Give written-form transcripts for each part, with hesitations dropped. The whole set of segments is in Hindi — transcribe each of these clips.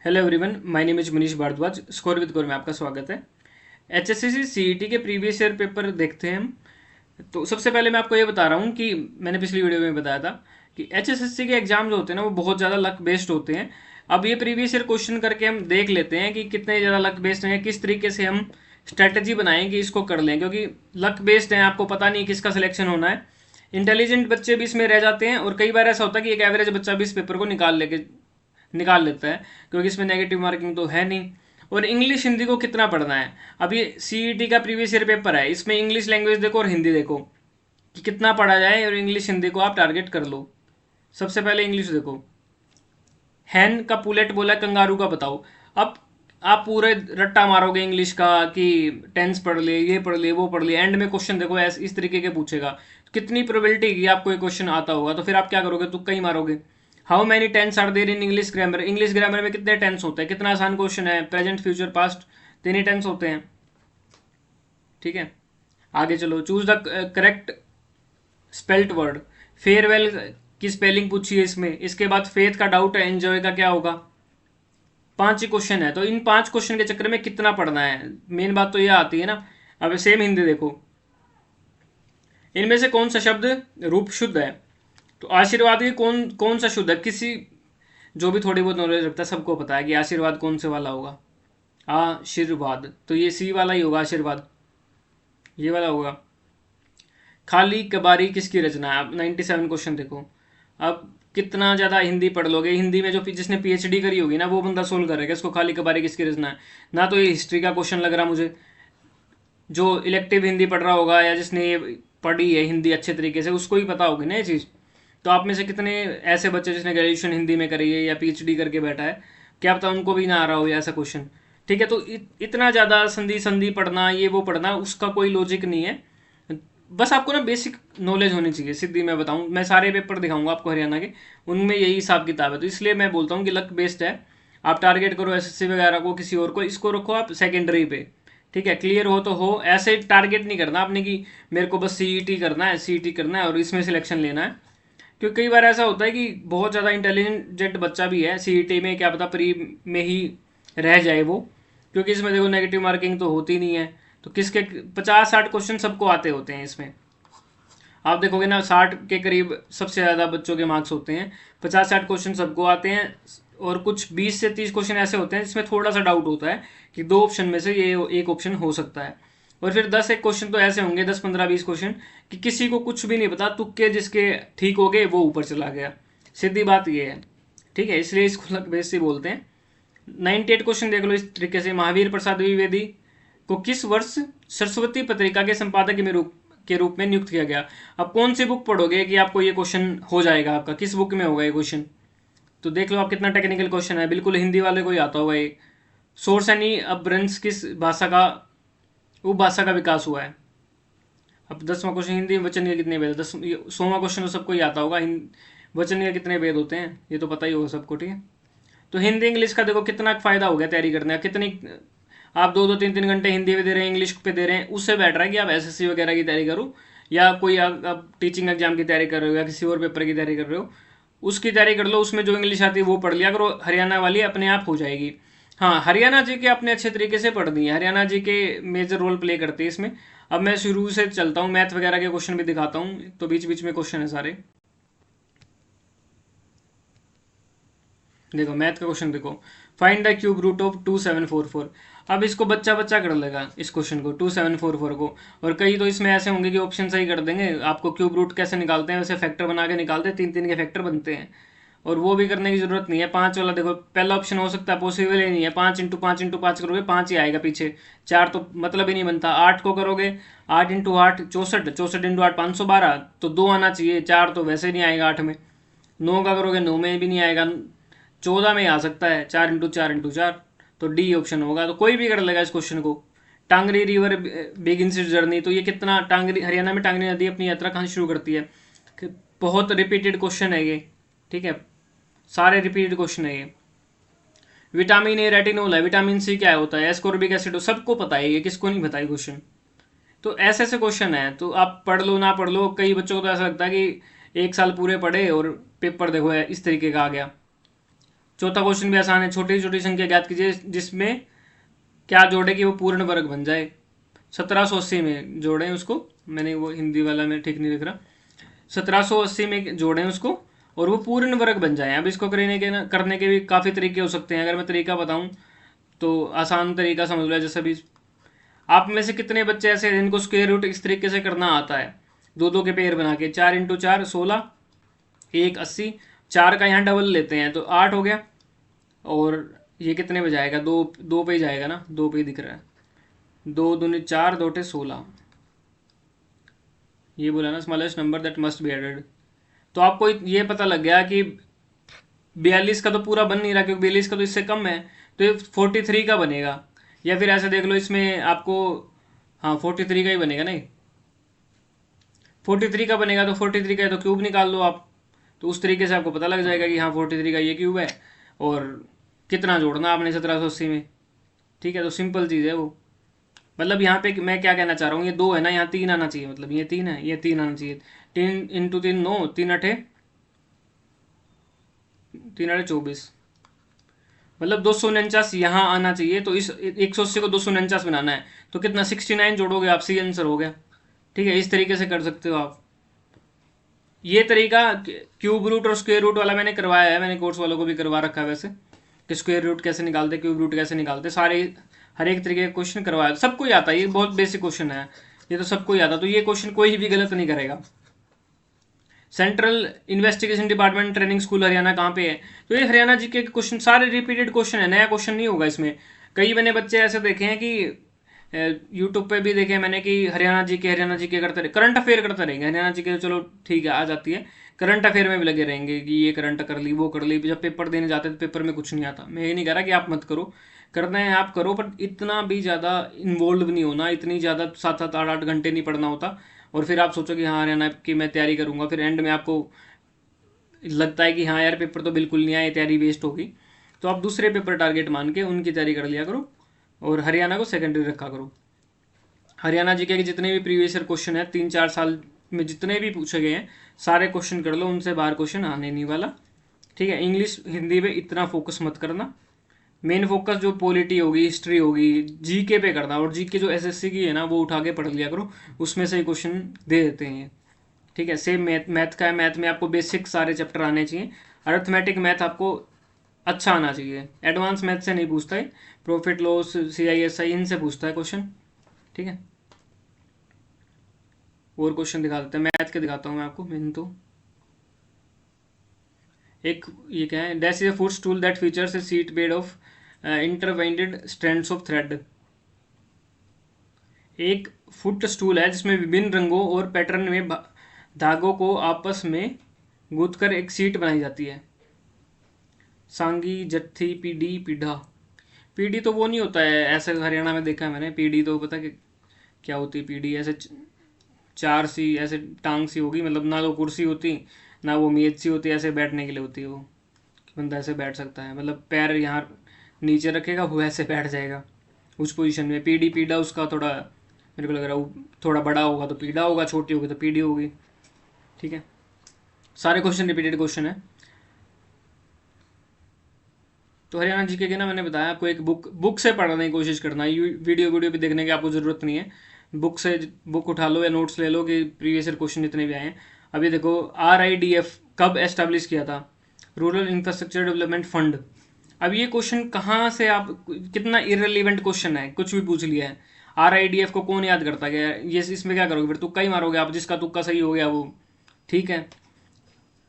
Hello everyone, my name is Manish Bhardwaj. Score with Gaur में आपका स्वागत है। एचएससीसी सीईटी के प्रीवियस ईयर पेपर देखते हैं हम। तो सबसे पहले मैं आपको ये बता रहा हूँ कि मैंने पिछली वीडियो में बताया था कि एचएसएससी के एग्जाम जो होते हैं ना वो बहुत ज़्यादा लक बेस्ड होते हैं। अब ये प्रीवियस ईयर क्वेश्चन करके हम देख लेते हैं कि कितने ज़्यादा लक बेस्ड हैं, किस तरीके से हम स्ट्रैटेजी बनाएं कि इसको कर लें, क्योंकि लक बेस्ड है, आपको पता नहीं किसका सिलेक्शन होना है। इंटेलिजेंट बच्चे भी इसमें रह जाते हैं और कई बार ऐसा होता है कि एक एवरेज बच्चा भी इस पेपर को निकाल लेता है, क्योंकि इसमें नेगेटिव मार्किंग तो है नहीं। और इंग्लिश हिंदी को कितना पढ़ना है, अब ये सीईटी का प्रीवियस ईयर पेपर है, इसमें इंग्लिश लैंग्वेज देखो और हिंदी देखो कि कितना पढ़ा जाए, और इंग्लिश हिंदी को आप टारगेट कर लो। सबसे पहले इंग्लिश देखो। हैन का पुलेट बोला, कंगारू का बताओ। अब आप पूरे रट्टा मारोगे इंग्लिश का कि टेंस पढ़ ले, ये पढ़ ले, वो पढ़ ले, एंड में क्वेश्चन देखो ऐसे इस तरीके के पूछेगा, कितनी प्रोबेबिलिटी की आपको ये क्वेश्चन आता होगा, तो फिर आप क्या करोगे, तुक्का ही मारोगे। How many tense are there in English grammar, English grammar में कितने टेंस होते हैं, कितना आसान क्वेश्चन है, प्रेजेंट फ्यूचर पास्ट तीन ही टेंस होते हैं। ठीक है, आगे चलो। Choose the correct spelt word. Farewell की स्पेलिंग पूछी है इसमें, इसके बाद फेथ का डाउट है, एंजॉय का क्या होगा। पांच ही क्वेश्चन है, तो इन पांच क्वेश्चन के चक्कर में कितना पढ़ना है, मेन बात तो यह आती है ना। अब सेम हिंदी देखो। इनमें से कौन सा शब्द रूप शुद्ध है, तो आशीर्वाद की कौन कौन सा शुद्ध है, किसी जो भी थोड़ी बहुत नॉलेज रखता है सबको पता है कि आशीर्वाद कौन से वाला होगा। आशीर्वाद तो ये सी वाला ही होगा, आशीर्वाद ये वाला होगा। खाली कबारी किसकी रचना है, अब 97 क्वेश्चन देखो। अब कितना ज़्यादा हिंदी पढ़ लोगे, हिंदी में जो जिसने पीएचडी करी होगी ना वो बंदा सोल्व करेगा इसको, खाली कबारी किसकी रचना है। ना तो ये हिस्ट्री का क्वेश्चन लग रहा मुझे, जो इलेक्टिव हिंदी पढ़ रहा होगा या जिसने ये पढ़ी है हिंदी अच्छे तरीके से उसको ही पता होगी ना ये चीज़। तो आप में से कितने ऐसे बच्चे जिसने ग्रेजुएशन हिंदी में करी है या पीएचडी करके बैठा है, क्या पता उनको भी ना आ रहा हो ऐसा क्वेश्चन। ठीक है, तो इतना ज़्यादा संधि संधि पढ़ना, ये वो पढ़ना, उसका कोई लॉजिक नहीं है। बस आपको ना बेसिक नॉलेज होनी चाहिए, सीधी मैं बताऊं, मैं सारे पेपर दिखाऊंगा आपको हरियाणा के, उनमें यही हिसाब किताब है, तो इसलिए मैं बोलता हूँ कि लक बेस्ड है। आप टारगेट करो एसएससी वगैरह को, किसी और को, इसको रखो आप सेकेंडरी पे। ठीक है, क्लियर हो तो हो, ऐसे टारगेट नहीं करना आपने कि मेरे को बस सीईटी करना है, सीईटी करना है और इसमें सिलेक्शन लेना है। क्योंकि कई बार ऐसा होता है कि बहुत ज़्यादा इंटेलिजेंट बच्चा भी है, सीईटी में क्या पता प्री में ही रह जाए वो, क्योंकि इसमें देखो नेगेटिव मार्किंग तो होती नहीं है। तो किसके 50-60 क्वेश्चन सबको आते होते हैं इसमें। आप देखोगे ना 60 के करीब सबसे ज़्यादा बच्चों के मार्क्स होते हैं, 50-60 क्वेश्चन सबको आते हैं। और कुछ 20 से 30 क्वेश्चन ऐसे होते हैं जिसमें थोड़ा सा डाउट होता है कि दो ऑप्शन में से ये एक ऑप्शन हो सकता है। और फिर 10 एक क्वेश्चन तो ऐसे होंगे, 10-15-20 क्वेश्चन कि किसी को कुछ भी नहीं पता, तुक्के जिसके ठीक हो गए वो ऊपर चला गया। सीधी बात ये है। ठीक है, इसलिए इसको लक बेस से बोलते हैं। 98 क्वेश्चन देख लो इस तरीके से। महावीर प्रसाद द्विवेदी को किस वर्ष सरस्वती पत्रिका के संपादक के रूप में नियुक्त किया गया। अब कौन सी बुक पढ़ोगे कि आपको ये क्वेश्चन हो जाएगा, आपका किस बुक में होगा ये क्वेश्चन। तो देख लो आप, कितना टेक्निकल क्वेश्चन है, बिल्कुल हिंदी वाले को ही आता होगा ये। सोर्स एनी अपभ्रंश किस भाषा का उपभाषा का विकास हुआ है। अब 10वां क्वेश्चन, हिंदी में वचन के कितने भेद, 100वां क्वेश्चन तो सबको ही आता होगा, वचन के कितने भेद होते हैं ये तो पता ही होगा सबको। ठीक है, तो हिंदी इंग्लिश का देखो कितना फ़ायदा हो गया तैयारी करने का। कितनी आप 2-2 3-3 घंटे हिंदी पे दे रहे हैं, इंग्लिश पे दे रहे हैं, उससे बेटर है कि आप एसएससी वगैरह की तैयारी करो, या कोई आप टीचिंग एग्जाम की तैयारी कर रहे हो या किसी और पेपर की तैयारी कर रहे हो, उसकी तैयारी कर लो। उसमें जो इंग्लिश आती है वो पढ़ लिया करो, हरियाणा वाली अपने आप हो जाएगी। हाँ, हरियाणा जी के अपने अच्छे तरीके से पढ़नी है, हरियाणा जी के मेजर रोल प्ले करते हैं इसमें। अब मैं शुरू से चलता हूँ, मैथ वगैरह के क्वेश्चन भी दिखाता हूँ, तो बीच बीच में क्वेश्चन है सारे। देखो मैथ का क्वेश्चन देखो। Find the cube root of 2744। अब इसको बच्चा बच्चा कर लेगा इस क्वेश्चन को, 2744 को। और कई तो इसमें ऐसे होंगे कि ऑप्शन सही कर देंगे, आपको क्यूब रूट कैसे निकालते हैं वैसे फैक्टर बना के निकालते हैं, 3-3 के फैक्टर बनते हैं। और वो भी करने की जरूरत नहीं है, 5 वाला देखो पहला ऑप्शन हो सकता है, पॉसिबल ही नहीं है। 5 × 5 × 5 करोगे 5 ही आएगा पीछे, 4 तो मतलब ही नहीं बनता। 8 को करोगे 8 × 8 64, 64 × 8 512, तो 2 आना चाहिए, 4 तो वैसे नहीं आएगा 8 में। 9 का करोगे 9 में भी नहीं आएगा, 14 में आ सकता है, 4 × 4 × 4, तो डी ऑप्शन होगा। तो कोई भी कर लेगा इस क्वेश्चन को। Tangri river begins it's journey, तो ये कितना, टांगरी हरियाणा में टांगरी नदी अपनी यात्रा कहाँ शुरू करती है। बहुत रिपीटेड क्वेश्चन है ये। ठीक है, सारे रिपीटेड क्वेश्चन है ये। विटामिन ए रेटिनोल है, विटामिन सी क्या होता है, एस्कोर्बिक एसिड, सबको पता है ये, किसको नहीं पता है क्वेश्चन। तो ऐसे ऐसे क्वेश्चन है, तो आप पढ़ लो ना पढ़ लो, कई बच्चों को तो ऐसा लगता है कि 1 साल पूरे पढ़े और पेपर देखो इस तरीके का आ गया। चौथा क्वेश्चन भी आसान है, छोटी छोटी संख्या ज्ञात कीजिए जिसमें क्या जोड़े कि वो पूर्ण वर्ग बन जाए। 1780 में जोड़ें उसको, मैंने वो हिंदी वाला में ठीक नहीं लिख रहा, 1780 में जोड़ें उसको और वो पूर्ण वर्ग बन जाए। अब इसको करने के भी काफ़ी तरीके हो सकते हैं। अगर मैं तरीका बताऊं तो आसान तरीका समझ लो, जैसे भी आप में से कितने बच्चे ऐसे हैं जिनको स्क्वायर रूट इस तरीके से करना आता है, दो दो के पेयर बना के, 4 × 4 16, 1 80, 4 का यहाँ डबल लेते हैं तो 8 हो गया, और ये कितने पे जाएगा, दो दो पे ही जाएगा ना, दो पे ही दिख रहा है, 2 दूनी 4 2 16, ये बोला ना smallest number that must be added. तो आपको ये पता लग गया कि 42 का तो पूरा बन नहीं रहा, क्योंकि 42 का तो इससे कम है, तो ये 43 का बनेगा। या फिर ऐसे देख लो इसमें आपको, हाँ 43 का ही बनेगा, नहीं 43 का बनेगा, तो 43 का है तो क्यूब निकाल लो आप, तो उस तरीके से आपको पता लग जाएगा कि हाँ 43 का ये क्यूब है, और कितना जोड़ना आपने 1780 में। ठीक है, तो सिंपल चीज़ है वो। मतलब यहाँ पे मैं क्या कहना चाह रहा हूँ, ये 2 है ना, यहाँ 3 आना चाहिए, मतलब ये 3 है, ये 3 आना चाहिए। 3 × 3 9, 3 × 8 24, मतलब 249 यहाँ आना चाहिए। तो इस 180 को 249 बनाना है, तो कितना 69 जोड़ोगे आप, सी आंसर हो गया। ठीक है, इस तरीके से कर सकते हो आप। ये तरीका क्यूब रूट और स्क्वायर रूट वाला मैंने करवाया है, मैंने कोर्स वालों को भी करवा रखा है वैसे, कि स्क्वायर रूट कैसे निकालते, क्यूब रूट कैसे निकालते, सारे हर एक तरीके के क्वेश्चन करवाया, सबको ही आता है, ये बहुत बेसिक क्वेश्चन है, ये तो सबको ही आता, तो ये क्वेश्चन कोई भी गलत नहीं करेगा। Central investigation department training school Haryana कहाँ पे है, तो ये हरियाणा जीके के क्वेश्चन सारे रिपीटेड क्वेश्चन है, नया क्वेश्चन नहीं होगा इसमें। कई मैंने बच्चे ऐसे देखे हैं कि यूट्यूब पे भी देखे मैंने कि हरियाणा जी के करते रहे, करंट अफेयर करते रहेंगे, हरियाणा जी के चलो ठीक है आ जाती है, करंट अफेयर में भी लगे रहेंगे कि ये करंट कर ली वो कर ली, जब पेपर देने जाते हैं तो पेपर में कुछ नहीं आता। मैं ये नहीं कह रहा कि आप मत करो, करना है आप करो, पर इतना भी ज़्यादा इन्वॉल्व नहीं होना, इतनी ज़्यादा 7 7 8 8 घंटे नहीं पढ़ना होता, और फिर आप सोचो कि हाँ हरियाणा की मैं तैयारी करूँगा, फिर एंड में आपको लगता है कि हाँ यार पेपर तो बिल्कुल नहीं आया, तैयारी वेस्ट होगी। तो आप दूसरे पेपर टारगेट मान के उनकी तैयारी कर लिया करो, और हरियाणा को सेकेंडरी रखा करो। हरियाणा जीके के जितने भी प्रीवियस ईयर क्वेश्चन है 3 4 साल में जितने भी पूछे गए हैं, सारे क्वेश्चन कर लो, उनसे बाहर क्वेश्चन आने नहीं वाला। ठीक है, इंग्लिश हिंदी पे इतना फोकस मत करना, मेन फोकस जो पॉलिटी होगी, हिस्ट्री होगी, जीके पे करना, और जीके जो एसएससी की है ना वो उठा के पढ़ लिया करो, उसमें से ही क्वेश्चन दे देते हैं। ठीक है, सेम मैथ का है, मैथ में आपको बेसिक सारे चैप्टर आने चाहिए, अर्थमेटिक मैथ आपको अच्छा आना चाहिए, एडवांस मैथ से नहीं पूछता है, प्रॉफिट लॉस CISI इनसे पूछता है क्वेश्चन। ठीक है, और क्वेश्चन दिखा देते हैं, मैथ के दिखाता हूँ मैं आपको मेन तो। एक ये क्या है, dash is a foot stool that features a seat made of intertwined strands of thread. एक फुट स्टूल है जिसमें विभिन्न रंगों और पैटर्न में धागों को आपस में गूंथकर एक सीट बनाई जाती है। सांगी जत्थी पीढ़ी पीढ़ा, पीढ़ी तो वो नहीं होता है ऐसे, हरियाणा में देखा है मैंने, पीढ़ी तो पता कि क्या होती है, पीढ़ी ऐसे चार सी ऐसे टांग सी होगी, मतलब ना तो कुर्सी होती ना वो मेज सी होती, ऐसे बैठने के लिए होती है वो, बंदा ऐसे बैठ सकता है, मतलब पैर यहाँ नीचे रखेगा वो ऐसे बैठ जाएगा उस पोजीशन में। पीढ़ी पीढ़ा उसका थोड़ा मेरे को लग रहा है थोड़ा बड़ा होगा तो पीढ़ा होगा, छोटी होगी तो पीढ़ी होगी। ठीक है, सारे क्वेश्चन रिपीटेड क्वेश्चन है। तो हरियाणा जीके के ना मैंने बताया आपको, एक बुक से पढ़ने की कोशिश करना, वीडियो वीडियो भी देखने की आपको ज़रूरत नहीं है, बुक से बुक उठा लो या नोट्स ले लो कि प्रीवियस ईयर क्वेश्चन जितने भी आए हैं। अभी देखो RIDF कब एस्टेब्लिश किया था, रूरल इंफ्रास्ट्रक्चर डेवलपमेंट फंड। अब ये क्वेश्चन कहाँ से आप, कितना इररिलेवेंट क्वेश्चन है, कुछ भी पूछ लिया है। RIDF को कौन याद करता गया, ये इसमें क्या करोगे फिर, तुक्का ही मारोगे आप, जिसका तुक्का सही हो गया वो। ठीक है,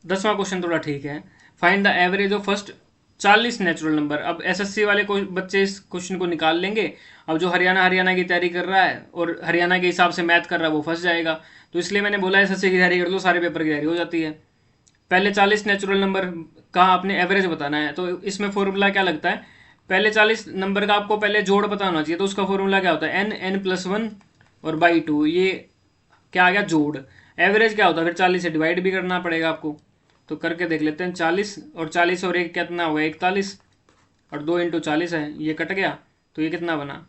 10वां क्वेश्चन थोड़ा ठीक है, find the average of first 40 natural number. अब SSC वाले को बच्चे इस क्वेश्चन को निकाल लेंगे, अब जो हरियाणा की तैयारी कर रहा है और हरियाणा के हिसाब से मैथ कर रहा है वो फंस जाएगा। तो इसलिए मैंने बोला SSC की तैयारी कर लो, सारे पेपर की तैयारी हो जाती है। पहले 40 नेचुरल नंबर का आपने एवरेज बताना है, तो इसमें फॉर्मूला क्या लगता है, पहले 40 नंबर का आपको पहले जोड़ पता होना चाहिए, तो उसका फॉर्मूला क्या होता है, n+1 और /2, ये क्या आ गया जोड़। एवरेज क्या होता है, फिर 40 से डिवाइड भी करना पड़ेगा आपको, तो करके देख लेते हैं। 40 और 40 और एक कितना होगा 41, और 2 × 40 है, ये कट गया, तो ये कितना बना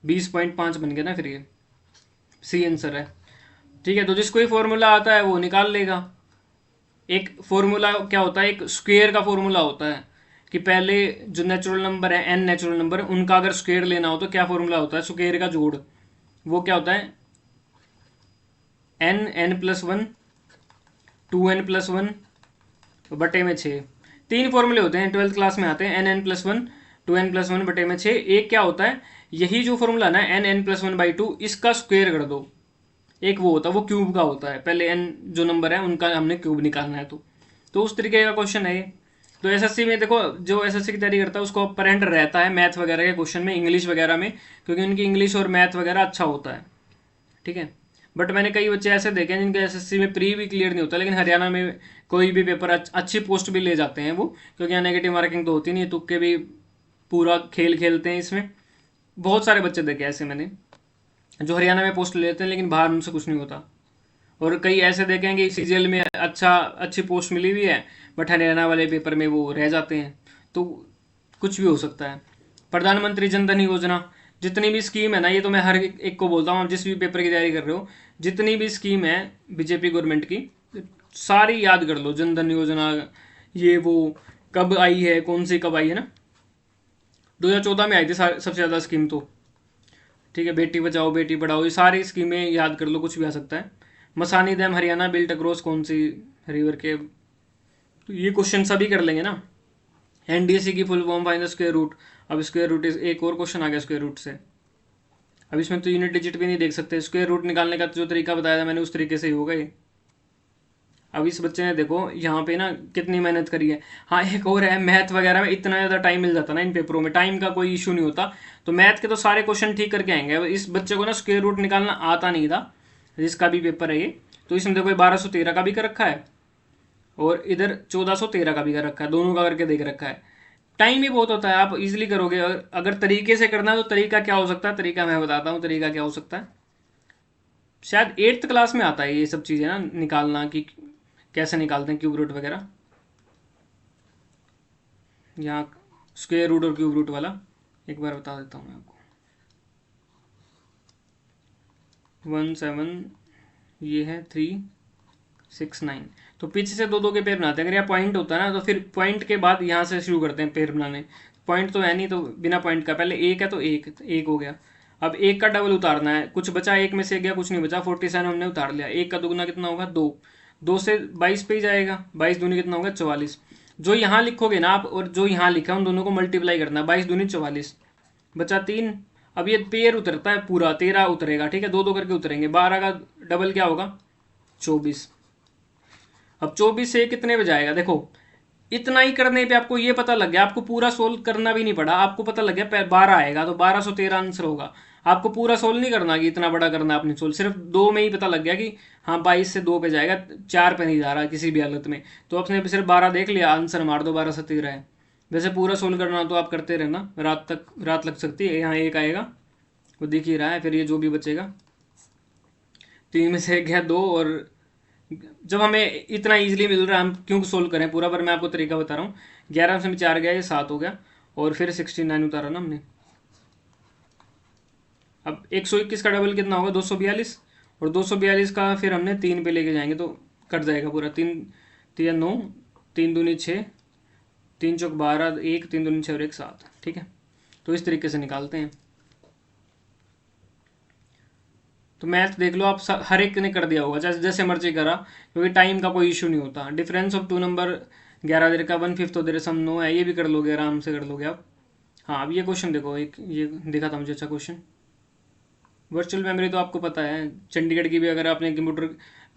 20.5 बन गया ना, फिर ये सी आंसर है। ठीक है, तो जिसको ही फॉर्मूला आता है वो निकाल लेगा। एक फॉर्मूला क्या होता है, एक स्क्वेयर का फॉर्मूला होता है कि पहले जो नेचुरल नंबर है, एन नेचुरल नंबर, उनका अगर स्क्वेयर लेना हो तो क्या फॉर्मूला होता है, स्क्वेयर का जोड़। वो क्या होता है, n+1, 2n+1 बटे में 6। तीन फॉर्मूले होते हैं, 12th क्लास में आते हैं, n+1, 2n+1 बटे में 6। एक क्या होता है, यही जो फॉर्मूला ना n+1/2, इसका स्क्वेयर कर दो। एक वो होता है, वो क्यूब का होता है, पहले n जो नंबर है उनका हमने क्यूब निकालना है। तो उस तरीके का क्वेश्चन है ये। तो एसएससी में देखो, जो एसएससी की तैयारी करता है उसको अपरेंट रहता है मैथ वगैरह के क्वेश्चन में, इंग्लिश वगैरह में, क्योंकि उनकी इंग्लिश और मैथ वगैरह अच्छा होता है। ठीक है। बट मैंने कई बच्चे ऐसे देखे हैं जिनके एसएससी में प्री भी क्लियर नहीं होता, लेकिन हरियाणा में कोई भी पेपर अच्छी पोस्ट भी ले जाते हैं वो, क्योंकि यहाँ नेगेटिव मार्किंग तो होती नहीं, तुक्के भी पूरा खेल खेलते हैं इसमें। बहुत सारे बच्चे देखे ऐसे मैंने, जो हरियाणा में पोस्ट ले लेते हैं लेकिन बाहर उनसे कुछ नहीं होता। और कई ऐसे देखे हैं कि सीजीएल में अच्छी पोस्ट मिली हुई है, बट हरियाणा वाले पेपर में वो रह जाते हैं। तो कुछ भी हो सकता है। प्रधानमंत्री जन धन योजना, जितनी भी स्कीम है ना, ये तो मैं हर एक को बोलता हूँ, आप जिस भी पेपर की तैयारी कर रहे हो, जितनी भी स्कीम है बीजेपी गवर्नमेंट की, सारी याद कर लो। जन धन योजना, ये वो कब आई है, कौन सी कब आई है ना, 2014 में आई थी सबसे ज़्यादा स्कीम तो। ठीक है, बेटी बचाओ बेटी पढ़ाओ, ये सारी स्कीमें याद कर लो, कुछ भी आ सकता है। Masani dam Haryana built across कौन सी रिवर के, तो ये क्वेश्चन सभी कर लेंगे ना। एनडीसी की full form, find the square root. अब स्क्वायर रूट इज, एक और क्वेश्चन आ गया स्क्वायर रूट से। अब इसमें तो यूनिट डिजिट भी नहीं देख सकते, स्क्वायर रूट निकालने का जो तरीका बताया था मैंने उस तरीके से ही होगा ये। अब इस बच्चे ने देखो यहाँ पे ना कितनी मेहनत करी है। हाँ, एक और है, मैथ वगैरह में इतना ज़्यादा टाइम मिल जाता ना इन पेपरों में, टाइम का कोई इशू नहीं होता, तो मैथ के तो सारे क्वेश्चन ठीक करके आएंगे। अब इस बच्चे को ना स्क्वायर रूट निकालना आता नहीं था, जिसका भी पेपर है ये। तो इसमें देखो 1213 का भी कर रखा है, और इधर 1413 का भी कर रखा है, दोनों का करके देख रखा है। टाइम ही बहुत होता है, आप इजीली करोगे। अगर तरीके से करना है तो तरीका क्या हो सकता है, तरीका मैं बताता हूँ तरीका क्या हो सकता है। शायद 8th क्लास में आता है ये सब चीज़ें ना, निकालना कि कैसे निकालते हैं क्यूब रूट वगैरह। यहाँ स्क्वेयर रूट और क्यूब रूट वाला एक बार बता देता हूँ मैं आपको। 17, ये है 369। तो पीछे से दो दो के पेड़ बनाते हैं। अगर यहाँ पॉइंट होता है ना, तो फिर पॉइंट के बाद यहाँ से शुरू करते हैं पेड़ बनाने। पॉइंट तो है नहीं, तो बिना पॉइंट का पहले एक है तो एक हो गया। अब एक का डबल उतारना है, कुछ बचा एक में से गया, कुछ नहीं बचा, 47 हमने उतार लिया। एक का दुगुना कितना होगा, 2। 2 से 22 पे ही जाएगा, 22 दूनी कितना होगा, 44। जो यहाँ लिखोगे ना आप और जो यहाँ लिखा है उन दोनों को मल्टीप्लाई करना, 22 दूनी 44, बचा 3। अब ये पेड़ उतरता है पूरा, 13 उतरेगा। ठीक है, दो दो करके उतरेंगे। 12 का डबल क्या होगा, 24। अब 24 से कितने पे जाएगा, देखो इतना ही करने पे आपको ये पता लग गया, आपको पूरा सोल्व करना भी नहीं पड़ा, आपको पता लग गया 12 आएगा तो 1213 आंसर होगा। आपको पूरा सोल्व नहीं करना कि इतना बड़ा करना आपने सोल्व, सिर्फ 2 में ही पता लग गया कि हाँ 22 से 2 पे जाएगा, 4 पे नहीं जा रहा किसी भी हालत में। तो आपने सिर्फ 12 देख लिया, आंसर मार दो, 1213 है। वैसे पूरा सोल्व करना तो आप करते रहना, रात लग सकती है। यहाँ एक आएगा, वो दिख ही रहा है, फिर ये जो भी बचेगा, 3 में से गया 2। और जब हमें इतना इजीली मिल रहा है, हम क्यों सोल्व करें पूरा, पर मैं आपको तरीका बता रहा हूँ। 11 में 4 गया, ये 7 हो गया, और फिर 69 उतारा ना हमने। अब 121 का डबल कितना होगा, 242, और 242 का फिर हमने 3 पे लेके जाएंगे तो कट जाएगा पूरा। 3 3 9, 3 दूनी 6, 3 चौक 12, 1 3 दूनी 6 और 1 7। ठीक है, तो इस तरीके से निकालते हैं। तो मैथ देख लो आप, हर एक ने कर दिया होगा, जैसे जैसे मर्जी करा, क्योंकि टाइम का कोई इशू नहीं होता। डिफरेंस ऑफ 2 नंबर 11 देर का 1/5 देर सम 9 है, ये भी कर लोगे, आराम से कर लोगे आप। हाँ, अब ये क्वेश्चन देखो, एक ये दिखा था मुझे अच्छा क्वेश्चन। वर्चुअल मेमोरी तो आपको पता है, चंडीगढ़ की भी अगर आपने कंप्यूटर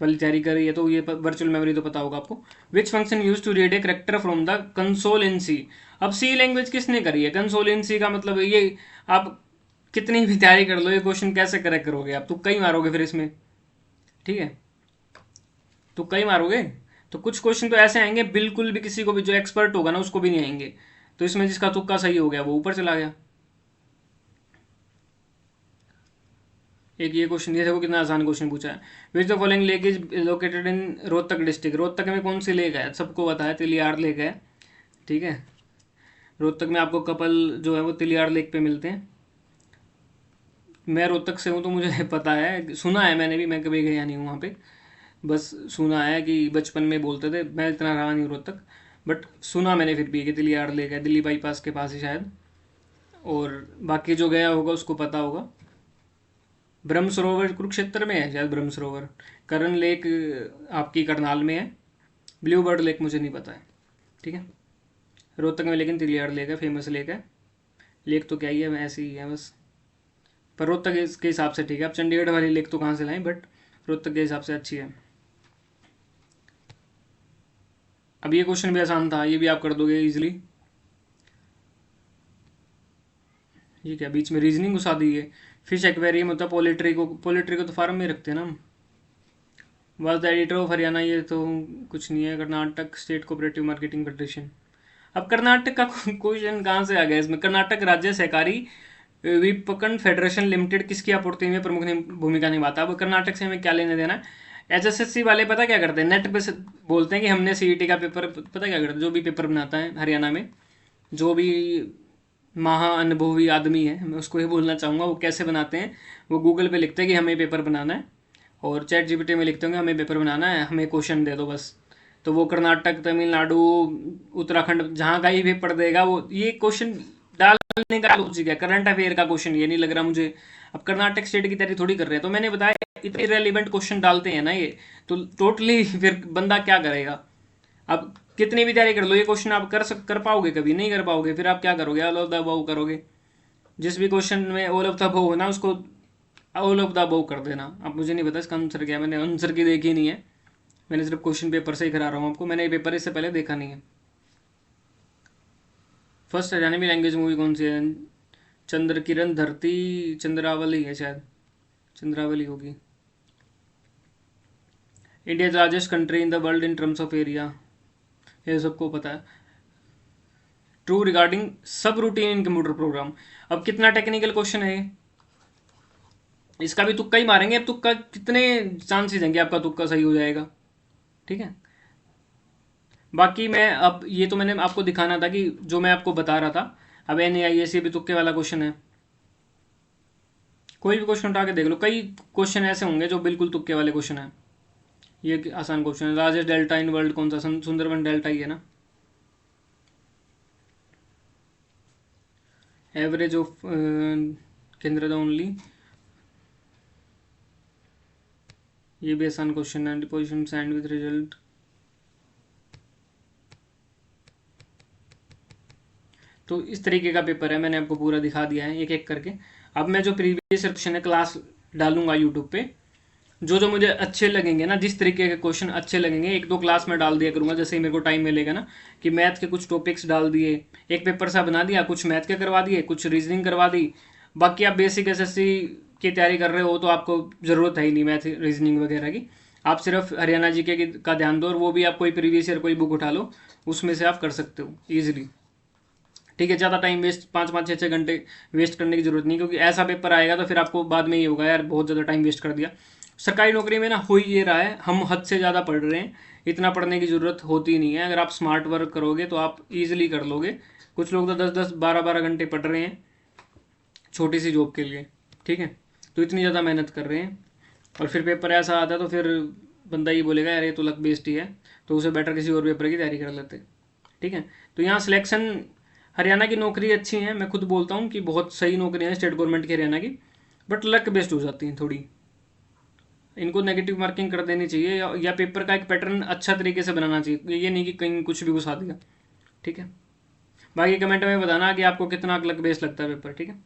वाली तैयारी करी है तो ये वर्चुअल मेमोरी तो पता होगा आपको। Which function use to read a character from the console in C. अब सी लैंग्वेज किसने करी है, कंसोल इन सी का मतलब ये, आप कितनी भी तैयारी कर लो, ये क्वेश्चन कैसे करेक्ट करोगे आप, तुक्का ही मारोगे फिर इसमें। ठीक है, तुक्का ही मारोगे। तो कुछ क्वेश्चन तो ऐसे आएंगे बिल्कुल भी किसी को भी जो एक्सपर्ट होगा ना उसको भी नहीं आएंगे, तो इसमें जिसका तुक्का सही हो गया वो ऊपर चला गया। एक ये क्वेश्चन, ये देखो कितना आसान क्वेश्चन पूछा है। Which the following lake is located in Rohtak district. Rohtak में कौन सी लेक है, सबको पता है, तिलियार लेक है। ठीक है, रोहतक में आपको कपल जो है वो तिलियार लेक पे मिलते हैं। मैं रोहतक से हूँ तो मुझे पता है, सुना है मैंने भी, मैं कभी गया नहीं हूँ वहाँ पे। बस सुना है कि बचपन में बोलते थे, मैं इतना रहा नहीं रोहतक, बट सुना मैंने फिर भी कि तिलियाड़ लेक है, दिल्ली बाईपास के पास ही शायद। और बाकी जो गया होगा उसको पता होगा। ब्रह्म सरोवर कुरुक्षेत्र में है शायद, ब्रह्म सरोवर। करण लेक आपकी करनाल में है। ब्लू बर्ड लेक मुझे नहीं पता है। ठीक है, रोहतक में लेकिन तिलियाड़ लेक है, फेमस लेक है। लेक तो क्या ही है, ऐसे ही है बस। पर रोहतक इसके हिसाब से ठीक है, अब चंडीगढ़ वाली लेक तो कहाँ से लाएं, बट रोहतक के हिसाब से अच्छी है। अब ये क्वेश्चन भी आसान था, ये भी आप कर दोगे इजीली। ये क्या बीच में रीजनिंग घुसा दी है। फिश एक्वेरियम होता है, पोल्ट्री को तो फार्म में रखते हैं ना हम। Was the editor of Haryana, ये तो कुछ नहीं है। Karnataka state cooperative marketing federation. अब कर्नाटक का क्वेश्चन कहाँ से आ गया इसमें। कर्नाटक राज्य सहकारी विपणन फेडरेशन लिमिटेड किसकी आपूर्ति में प्रमुख भूमिका निभाता है। अब कर्नाटक से हमें क्या लेने देना है। एचएसएससी वाले पता क्या करते हैं, नेट पे बोलते हैं कि हमने सीईटी का पेपर, पता क्या करते हैं, जो भी पेपर बनाता है हरियाणा में, जो भी महा अनुभवी आदमी है, मैं उसको ये बोलना चाहूँगा, वो कैसे बनाते हैं। वो गूगल पे लिखते हैं कि हमें पेपर बनाना है, और चैट जीपीटी में लिखते होंगे हमें पेपर बनाना है, हमें क्वेश्चन दे दो बस। तो वो कर्नाटक, तमिलनाडु, उत्तराखंड, जहाँ का ही पेपर देगा वो ये क्वेश्चन डालने का लॉजिक है। करंट अफेयर का क्वेश्चन ये नहीं लग रहा मुझे। अब कर्नाटक स्टेट की तैयारी थोड़ी कर रहे हैं, तो मैंने बताया इतने रेलिवेंट क्वेश्चन डालते हैं ना ये, तो टोटली फिर बंदा क्या करेगा। अब कितनी भी तैयारी कर लो, ये क्वेश्चन आप कर पाओगे, कभी नहीं कर पाओगे। फिर आप क्या करोगे, ऑल ऑफ द अबव करोगे। जिस भी क्वेश्चन में ऑल ऑफ द अबव हो ना, उसको ऑल ऑफ द अबव कर देना। अब मुझे नहीं पता इसका आंसर क्या है, मैंने आंसर की देखी नहीं है, मैंने सिर्फ क्वेश्चन पेपर से ही करा रहा हूँ आपको, मैंने ये पेपर इससे पहले देखा नहीं है। फर्स्ट हरियाणवी लैंग्वेज मूवी कौन सी है। चंद्र किरण धरती, चंद्रावली है शायद, चंद्रावली होगी। India largest country in the world in terms of area, ये सबको पता है। ट्रू रिगार्डिंग सब रूटीन इन कंप्यूटर प्रोग्राम। अब कितना टेक्निकल क्वेश्चन है ये, इसका भी तुक्का ही मारेंगे। अब तुक्का कितने चांसेस देंगे आपका तुक्का सही हो जाएगा। ठीक है, बाकी मैं अब ये तो मैंने आपको दिखाना था कि जो मैं आपको बता रहा था। अब NAIS भी तुक्के वाला क्वेश्चन है, कोई भी क्वेश्चन उठा के देख लो, कई क्वेश्चन ऐसे होंगे जो बिल्कुल तुक्के वाले क्वेश्चन है। ये आसान क्वेश्चन है, लार्जेस्ट डेल्टा इन वर्ल्ड कौन सा, सुंदरबन डेल्टा ही है ना। एवरेज ऑफ केंद्र ओनली, ये भी आसान क्वेश्चन है। डिपोजिशन सैंड विथ रिजल्ट, तो इस तरीके का पेपर है, मैंने आपको पूरा दिखा दिया है एक एक करके। अब मैं जो प्रीवियस क्वेश्चन है क्लास डालूंगा यूट्यूब पे, जो जो मुझे अच्छे लगेंगे ना, जिस तरीके के क्वेश्चन अच्छे लगेंगे, एक दो क्लास में डाल दिया करूंगा, जैसे ही मेरे को टाइम मिलेगा ना, कि मैथ के कुछ टॉपिक्स डाल दिए, एक पेपर सा बना दिया, कुछ मैथ के करवा दिए, कुछ रीजनिंग करवा दी। बाकी आप बेसिक एसएससी की तैयारी कर रहे हो तो आपको ज़रूरत है ही नहीं मैथ रीजनिंग वगैरह की। आप सिर्फ हरियाणा जीके का ध्यान दो, और वो भी आप कोई प्रीवियस ईयर कोई बुक उठा लो, उसमें से आप कर सकते हो ईजिली। ठीक है, ज़्यादा टाइम वेस्ट 5-5 6-6 घंटे वेस्ट करने की जरूरत नहीं, क्योंकि ऐसा पेपर आएगा तो फिर आपको बाद में ये होगा यार बहुत ज़्यादा टाइम वेस्ट कर दिया। सरकारी नौकरी में ना हो ही ये रहा है, हम हद से ज़्यादा पढ़ रहे हैं, इतना पढ़ने की ज़रूरत होती नहीं है। अगर आप स्मार्ट वर्क करोगे तो आप ईजिली कर लोगे। कुछ लोग तो 10-10 12-12 घंटे पढ़ रहे हैं छोटी सी जॉब के लिए। ठीक है, तो इतनी ज़्यादा मेहनत कर रहे हैं, और फिर पेपर ऐसा आता है तो फिर बंदा ये बोलेगा यार ये तो लक बेस्ड ही है, तो उसे बेटर किसी और पेपर की तैयारी कर लेते। ठीक है, तो यहाँ सिलेक्शन, हरियाणा की नौकरी अच्छी है, मैं खुद बोलता हूँ कि बहुत सही नौकरी है स्टेट गवर्नमेंट की हरियाणा की, बट लक बेस्ड हो जाती हैं थोड़ी। इनको नेगेटिव मार्किंग कर देनी चाहिए, या पेपर का एक पैटर्न अच्छा तरीके से बनाना चाहिए, ये नहीं कि कहीं कुछ भी घुसा दिया। ठीक है, बाकी कमेंट में बताना कि आपको कितना लक बेस्ड लगता है पेपर। ठीक है।